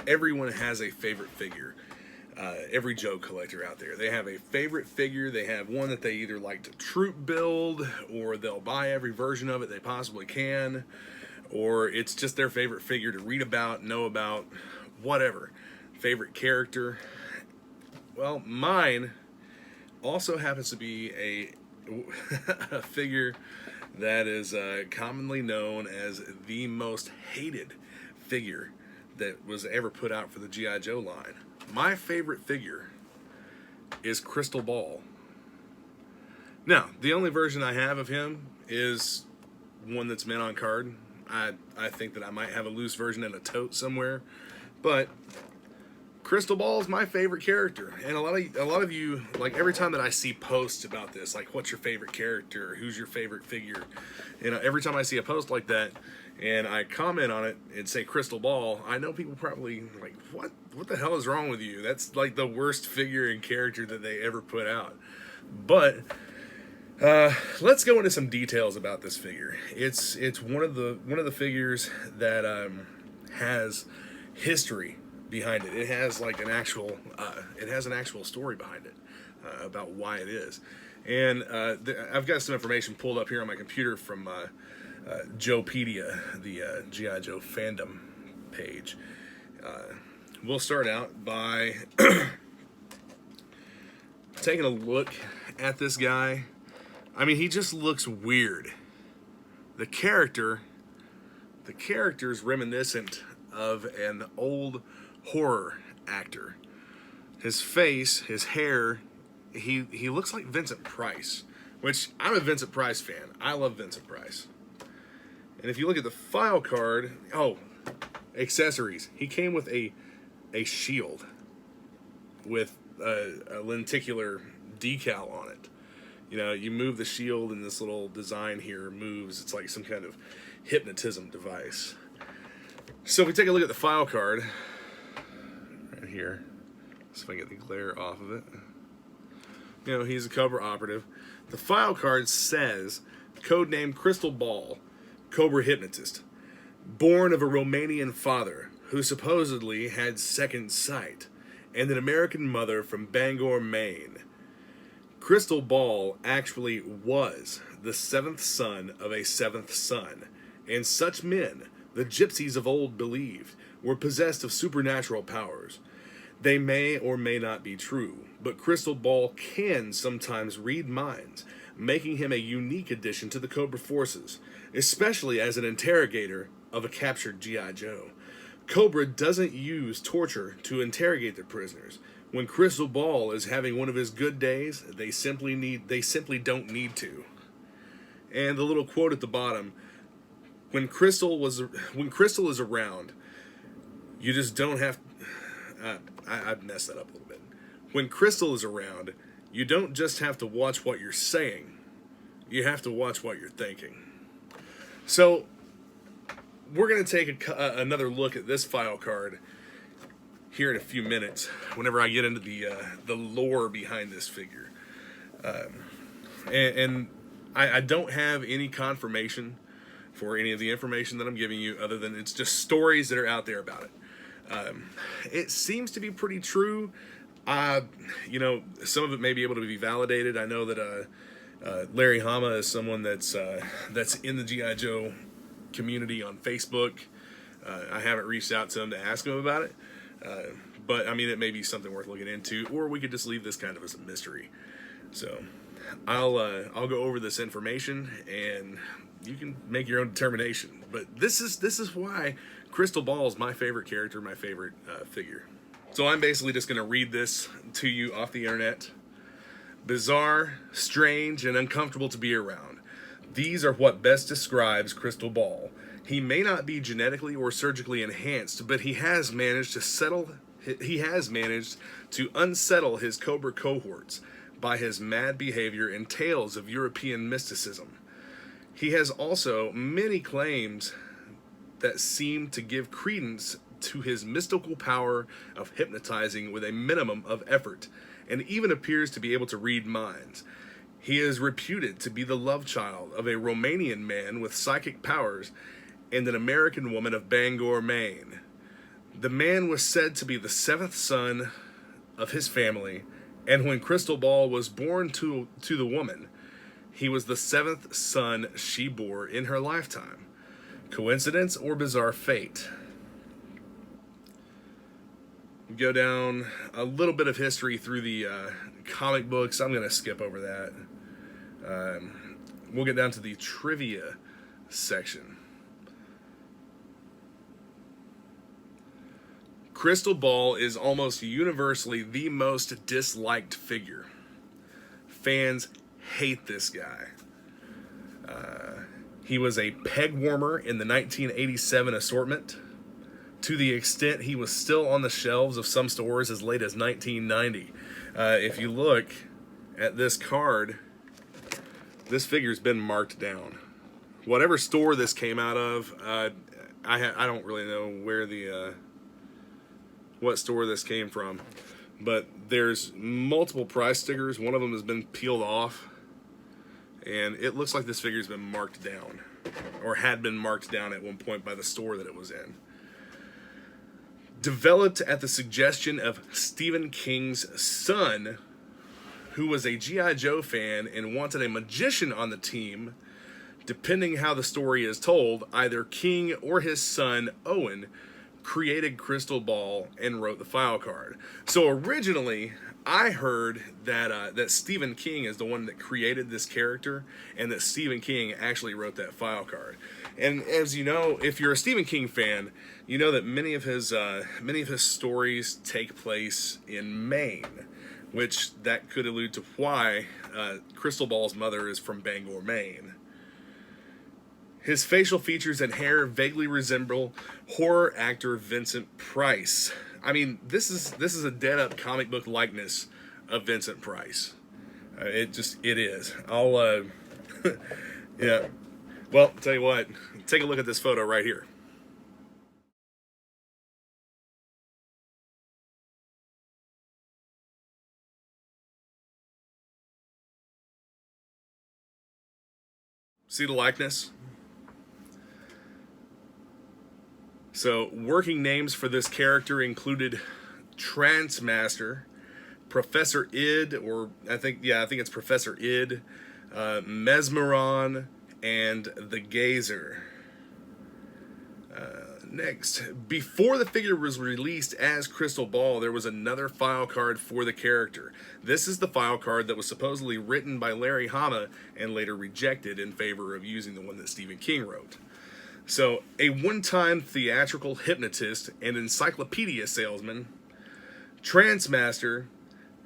everyone has a favorite figure. Every Joe collector out there, they have a favorite figure. They have one that they either like to troop build, or they'll buy every version of it they possibly can, or it's just their favorite figure to read about, know about, whatever. Favorite character. Well, mine also happens to be a figure that is commonly known as the most hated figure that was ever put out for the G.I. Joe line. My favorite figure is Crystal Ball. Now, the only version I have of him is one that's mint on card. I think that I might have a loose version in a tote somewhere, but Crystal Ball is my favorite character. And a lot of you, like, every time that I see posts about this, like, what's your favorite character, who's your favorite figure, every time I see a post like that and I comment on it and say Crystal Ball, I know people probably like, what the hell is wrong with you? That's like the worst figure and character that they ever put out. But let's go into some details about this figure. It's one of the figures that has history behind it. It has like an actual story behind it about why it is. And I've got some information pulled up here on my computer from Joepedia, the G.I. Joe fandom page. We'll start out by taking a look at this guy. I mean, he just looks weird. The character's reminiscent of an old horror actor. His face, his hair, he looks like Vincent Price, which I'm a Vincent Price fan. I love Vincent Price. And if you look at the file card, accessories. He came with a shield with a lenticular decal on it. You move the shield and this little design here moves. It's like some kind of hypnotism device. So if we take a look at the file card right here, see if I can get the glare off of it. He's a Cobra operative. The file card says, codename Crystal Ball, Cobra hypnotist, born of a Romanian father who supposedly had second sight, and an American mother from Bangor, Maine. Crystal Ball actually was the seventh son of a seventh son, and such men, the gypsies of old believed, were possessed of supernatural powers. They may or may not be true, but Crystal Ball can sometimes read minds, making him a unique addition to the Cobra forces, especially as an interrogator of a captured G.I. Joe. Cobra doesn't use torture to interrogate their prisoners. When Crystal Ball is having one of his good days, they simply don't need to. And the little quote at the bottom, when Crystal is around, you just don't have I messed that up a little bit. When Crystal is around, you don't just have to watch what you're saying. You have to watch what you're thinking. So we're going to take another look at this file card here in a few minutes, whenever I get into the lore behind this figure. And I don't have any confirmation for any of the information that I'm giving you, other than it's just stories that are out there about it. It seems to be pretty true. Some of it may be able to be validated. I know that Larry Hama is someone that's in the G.I. Joe community on Facebook. I haven't reached out to him to ask him about it. But I mean, it may be something worth looking into, or we could just leave this kind of as a mystery. So I'll go over this information, and you can make your own determination. But this is why Crystal Ball is my favorite character, my favorite figure. So I'm basically just going to read this to you off the internet. Bizarre, strange, and uncomfortable to be around. These are what best describes Crystal Ball. He may not be genetically or surgically enhanced, but he has managed to unsettle his Cobra cohorts by his mad behavior and tales of European mysticism. He has also many claims that seem to give credence to his mystical power of hypnotizing with a minimum of effort, and even appears to be able to read minds. He is reputed to be the love child of a Romanian man with psychic powers and an American woman of Bangor, Maine. The man was said to be the seventh son of his family, and when Crystal Ball was born to the woman, he was the seventh son she bore in her lifetime. Coincidence or bizarre fate? Go down a little bit of history through the comic books. I'm going to skip over that. We'll get down to the trivia section. Crystal Ball is almost universally the most disliked figure. Fans hate this guy. He was a peg warmer in the 1987 assortment, to the extent he was still on the shelves of some stores as late as 1990. If you look at this card, this figure's been marked down. Whatever store this came out of, I don't really know where what store this came from, but there's multiple price stickers. One of them has been peeled off, and it looks like this figure's been marked down, or had been marked down at one point by the store that it was in. Developed at the suggestion of Stephen King's son, who was a G.I. Joe fan and wanted a magician on the team. Depending how the story is told, either King or his son, Owen, created Crystal Ball and wrote the file card. So originally, I heard that Stephen King is the one that created this character, and that Stephen King actually wrote that file card. And as you know, if you're a Stephen King fan, you know that many of his stories take place in Maine, which that could allude to why Crystal Ball's mother is from Bangor, Maine. His facial features and hair vaguely resemble horror actor Vincent Price. I mean, this is a dead-up comic book likeness of Vincent Price. It is. I'll yeah. Well, tell you what. Take a look at this photo right here. See the likeness? So, working names for this character included Transmaster, Professor Id, or I think it's Professor Id, Mesmeron, and the Gazer. Next, before the figure was released as Crystal Ball, there was another file card for the character. This is the file card that was supposedly written by Larry Hama and later rejected in favor of using the one that Stephen King wrote. So, a one-time theatrical hypnotist and encyclopedia salesman, Transmaster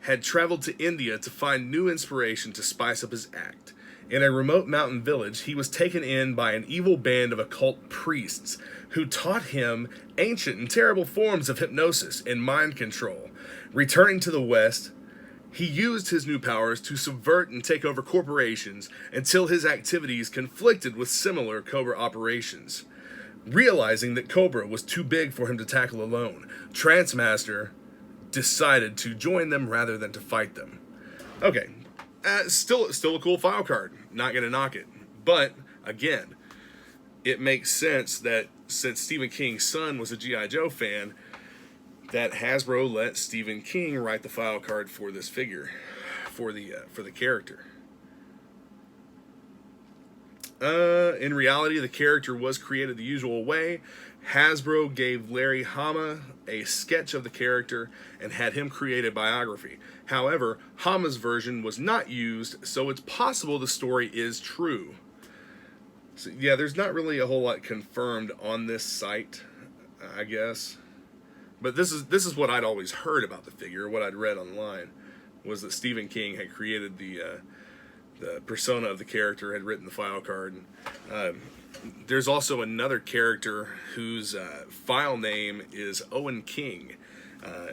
had traveled to India to find new inspiration to spice up his act. In a remote mountain village, he was taken in by an evil band of occult priests who taught him ancient and terrible forms of hypnosis and mind control. Returning to the West, he used his new powers to subvert and take over corporations until his activities conflicted with similar Cobra operations. Realizing that Cobra was too big for him to tackle alone, Transmaster decided to join them rather than to fight them. Okay, still a cool file card. Not gonna knock it, but again, it makes sense that since Stephen King's son was a G.I. Joe fan, that Hasbro let Stephen King write the file card for this figure, for the character. In reality, the character was created the usual way. Hasbro gave Larry Hama a sketch of the character and had him create a biography. However, Hama's version was not used, so it's possible the story is true. So, yeah, there's not really a whole lot confirmed on this site, I guess. But this is what I'd always heard about the figure. What I'd read online was that Stephen King had created the persona of the character, had written the file card. There's also another character whose file name is Owen King.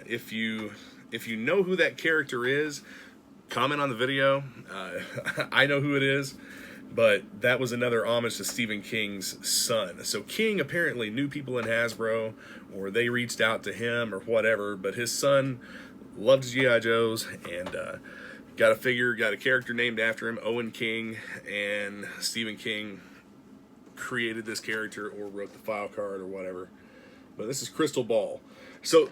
If you know who that character is, comment on the video. I know who it is, but that was another homage to Stephen King's son. So King apparently knew people in Hasbro, or they reached out to him or whatever, but his son loved G.I. Joes and got a character named after him, Owen King, and Stephen King created this character or wrote the file card or whatever. but this is Crystal Ball. So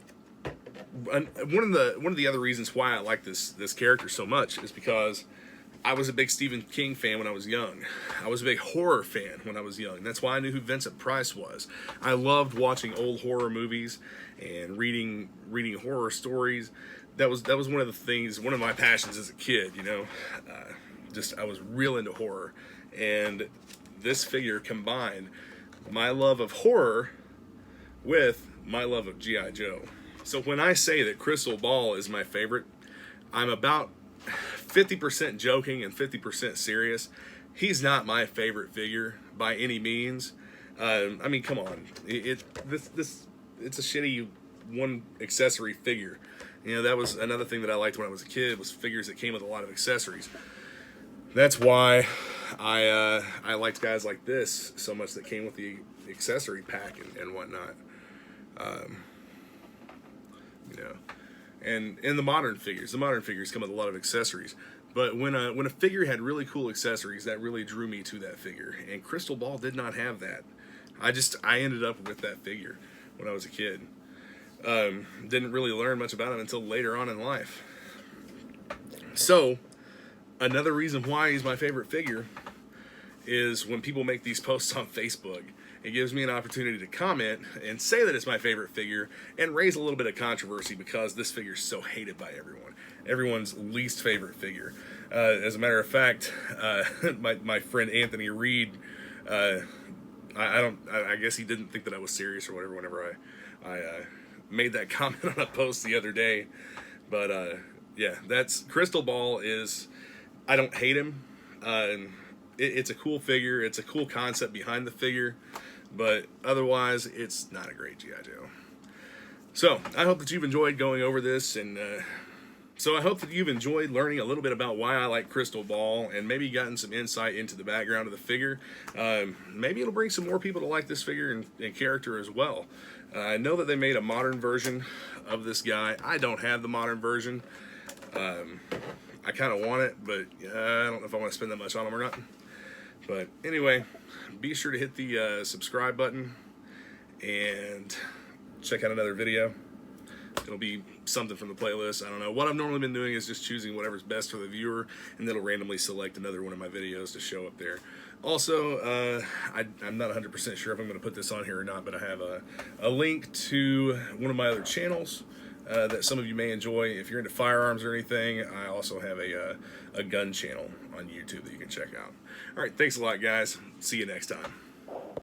one of the other reasons why I like this character so much is because I was a big Stephen King fan when I was young. I was a big horror fan when I was young. That's why I knew who Vincent Price was. I loved watching old horror movies and reading horror stories. That was one of the things, one of my passions as a kid. You know, I was real into horror, and this figure combined my love of horror with my love of G.I. Joe. So when I say that Crystal Ball is my favorite, I'm about 50% joking and 50% serious. He's not my favorite figure by any means. I mean, come on, it's a shitty one accessory figure. You know, that was another thing that I liked when I was a kid, was figures that came with a lot of accessories. That's why I liked guys like this so much, that came with the accessory pack and whatnot. You know, and in the modern figures come with a lot of accessories. But when a figure had really cool accessories, that really drew me to that figure. And Crystal Ball did not have that. I ended up with that figure when I was a kid. Didn't really learn much about him until later on in life. So another reason why he's my favorite figure is when people make these posts on Facebook. It gives me an opportunity to comment and say that it's my favorite figure and raise a little bit of controversy, because this figure is so hated by everyone. Everyone's least favorite figure. As a matter of fact, my friend Anthony Reed, I guess he didn't think that I was serious or whatever whenever I made that comment on a post the other day. But yeah, that's Crystal Ball. I don't hate him. It's a cool figure. It's a cool concept behind the figure, but otherwise, it's not a great G.I. Joe. So I hope that you've enjoyed going over this, and so I hope that you've enjoyed learning a little bit about why I like Crystal Ball, and maybe gotten some insight into the background of the figure. Maybe it'll bring some more people to like this figure and character as well. I know that they made a modern version of this guy. I don't have the modern version. I kind of want it, but I don't know if I want to spend that much on them or not. But anyway, be sure to hit the subscribe button and check out another video. It'll be something from the playlist. I don't know. What I've normally been doing is just choosing whatever's best for the viewer, and it'll randomly select another one of my videos to show up there. Also, I'm not 100% sure if I'm going to put this on here or not, but I have a link to one of my other channels that some of you may enjoy. If you're into firearms or anything, I also have a gun channel on YouTube that you can check out. All right, thanks a lot, guys. See you next time.